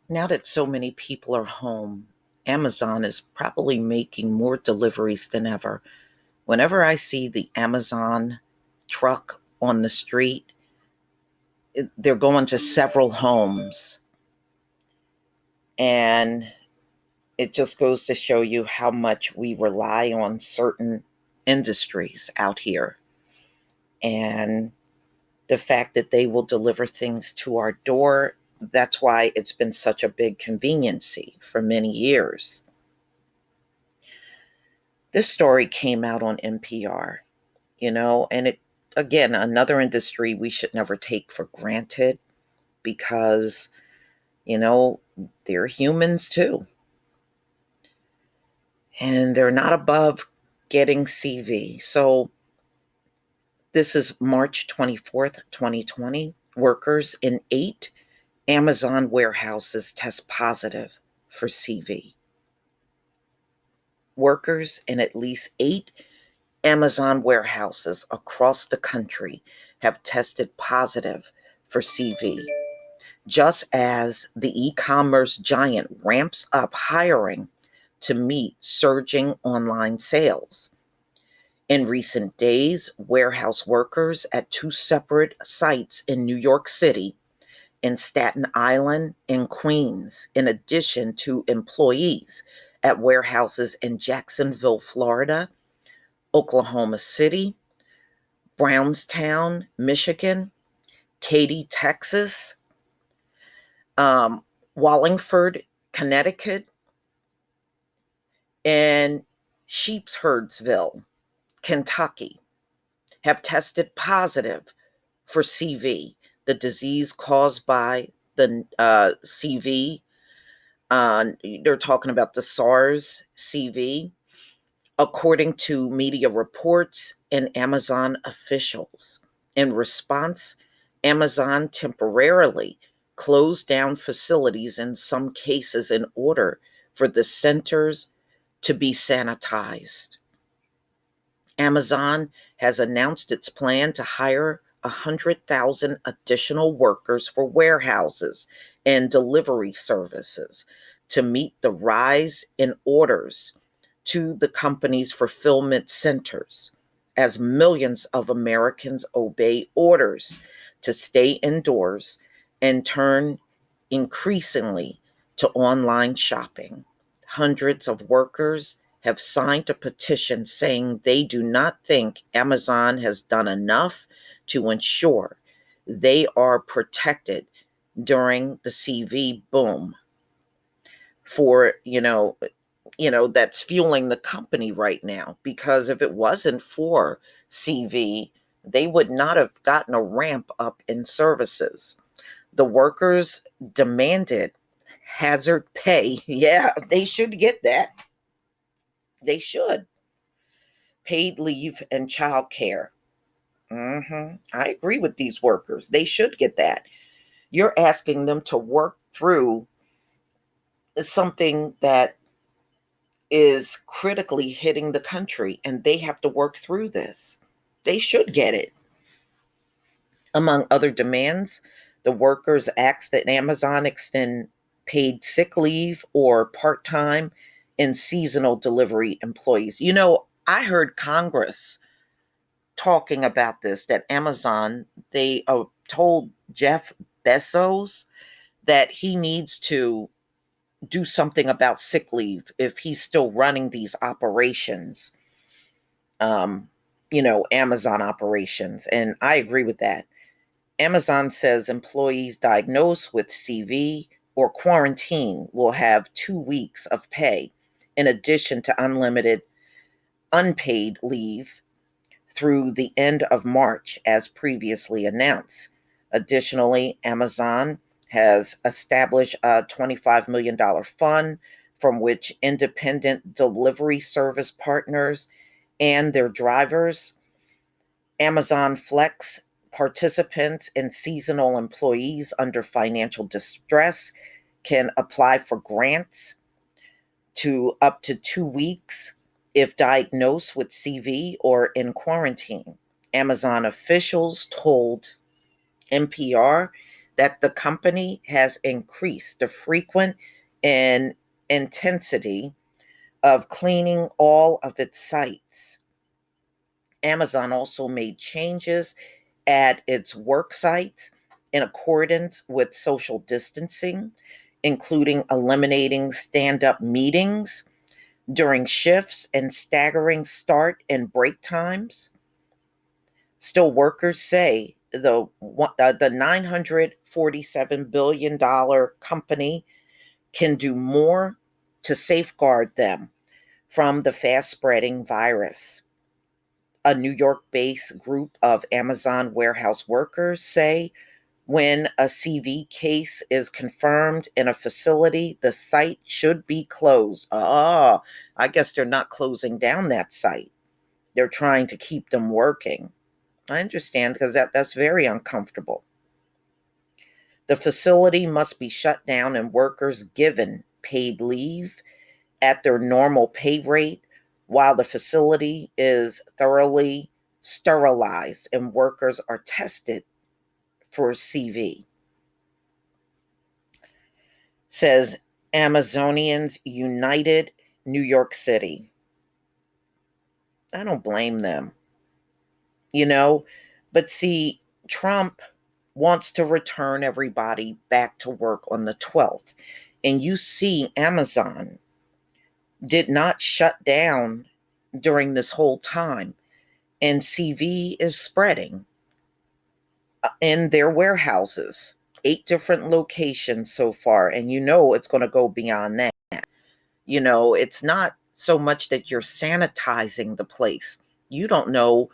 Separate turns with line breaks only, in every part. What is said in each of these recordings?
Now that so many people are home, Amazon is probably making more deliveries than ever. Whenever I see the Amazon truck on the street, they're going to several homes. And it just goes to show you how much we rely on certain industries out here. And the fact that they will deliver things to our door, that's why it's been such a big conveniency for many years. This story came out on NPR, and it, again, another industry we should never take for granted because, you know, they're humans too. And they're not above getting CV. So this is March 24th, 2020. Workers in 8 Amazon warehouses test positive for CV. Workers in at least 8 Amazon warehouses across the country have tested positive for CV, just as the e commerce giant ramps up hiring to meet surging online sales. In recent days, warehouse workers at 2 separate sites in New York City, in Staten Island, and Queens, in addition to employees at warehouses in Jacksonville, Florida, Oklahoma City, Brownstown, Michigan, Katy, Texas, um, Wallingford, Connecticut, and Sheepsherdsville, Kentucky, have tested positive for CV, the disease caused by the CV. They're talking about the SARS CV, according to media reports and Amazon officials. In response, Amazon temporarily closed down facilities in some cases in order for the centers to be sanitized. Amazon has announced its plan to hire 100,000 additional workers for warehouses and delivery services to meet the rise in orders to the company's fulfillment centers as millions of Americans obey orders to stay indoors and turn increasingly to online shopping. Hundreds of workers have signed a petition saying they do not think Amazon has done enough to ensure they are protected during the CV boom for, that's fueling the company right now, because if it wasn't for CV, they would not have gotten a ramp up in services. The workers demanded hazard pay. Yeah, they should get that. They should. Paid leave and child care. I agree with these workers. They should get that. You're asking them to work through something that is critically hitting the country, and they have to work through this. They should get it. Among other demands, the workers asked that Amazon extend paid sick leave or part time and seasonal delivery employees. I heard Congress talking about this, that Amazon, they told Jeff Bezos that he needs to do something about sick leave if he's still running these operations, um, Amazon operations. And I agree with that. Amazon says employees diagnosed with CV or quarantine will have 2 weeks of pay, in addition to unlimited unpaid leave through the end of March, as previously announced. Additionally, Amazon has established a $25 million fund from which independent delivery service partners and their drivers, Amazon Flex participants, and seasonal employees under financial distress can apply for grants to up to 2 weeks if diagnosed with CV or in quarantine. Amazon officials told NPR that the company has increased the frequent and intensity of cleaning all of its sites. Amazon also made changes at its work sites in accordance with social distancing, including eliminating stand up meetings during shifts and staggering start and break times. Still, workers say the $947 billion company can do more to safeguard them from the fast spreading virus. A New York based group of Amazon warehouse workers say when a CV case is confirmed in a facility, the site should be closed. I guess they're not closing down that site. They're trying to keep them working. I understand because that's very uncomfortable. The facility must be shut down and workers given paid leave at their normal pay rate while the facility is thoroughly sterilized and workers are tested for CV. Says Amazonians United, New York City. I don't blame them, you know, but see, Trump wants to return everybody back to work on the 12th. And you see, Amazon did not shut down during this whole time. And CV is spreading in their warehouses, 8 different locations so far. And you know it's going to go beyond that. You know, it's not so much that you're sanitizing the place. You don't know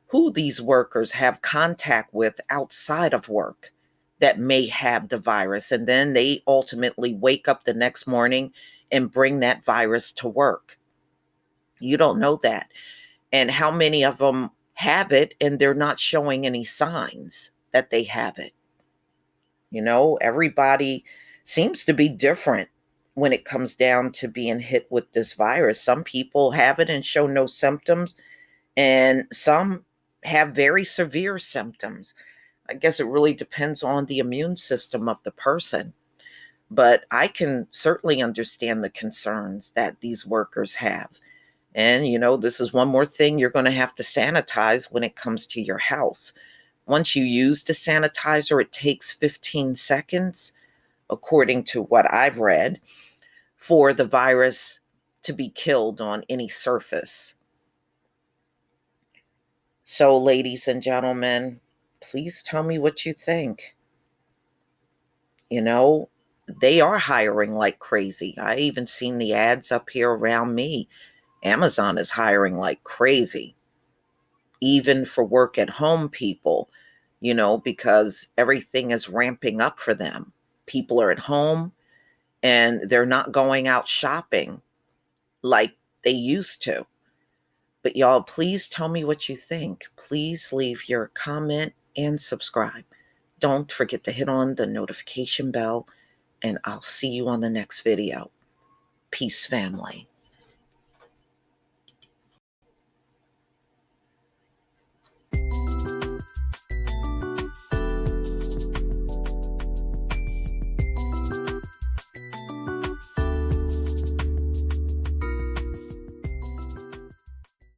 who these workers have contact with outside of work that may have the virus. And then they ultimately wake up the next morning and bring that virus to work. You don't know that. And how many of them have it and they're not showing any signs that they have it. You know, everybody seems to be different when it comes down to being hit with this virus. Some people have it and show no symptoms, and some have very severe symptoms. I guess it really depends on the immune system of the person. But I can certainly understand the concerns that these workers have. And, you know, this is one more thing you're going to have to sanitize when it comes to your house. Once you use the sanitizer, it takes 15 seconds, according to what I've read, for the virus to be killed on any surface. So, ladies and gentlemen, please tell me what you think. You know, they are hiring like crazy. I even seen the ads up here around me. Amazon is hiring like crazy, even for work at home people, you know, because everything is ramping up for them. People are at home and they're not going out shopping like they used to. But y'all, please tell me what you think. Please leave your comment and subscribe. Don't forget to hit on the notification bell, and I'll see you on the next video. Peace, family.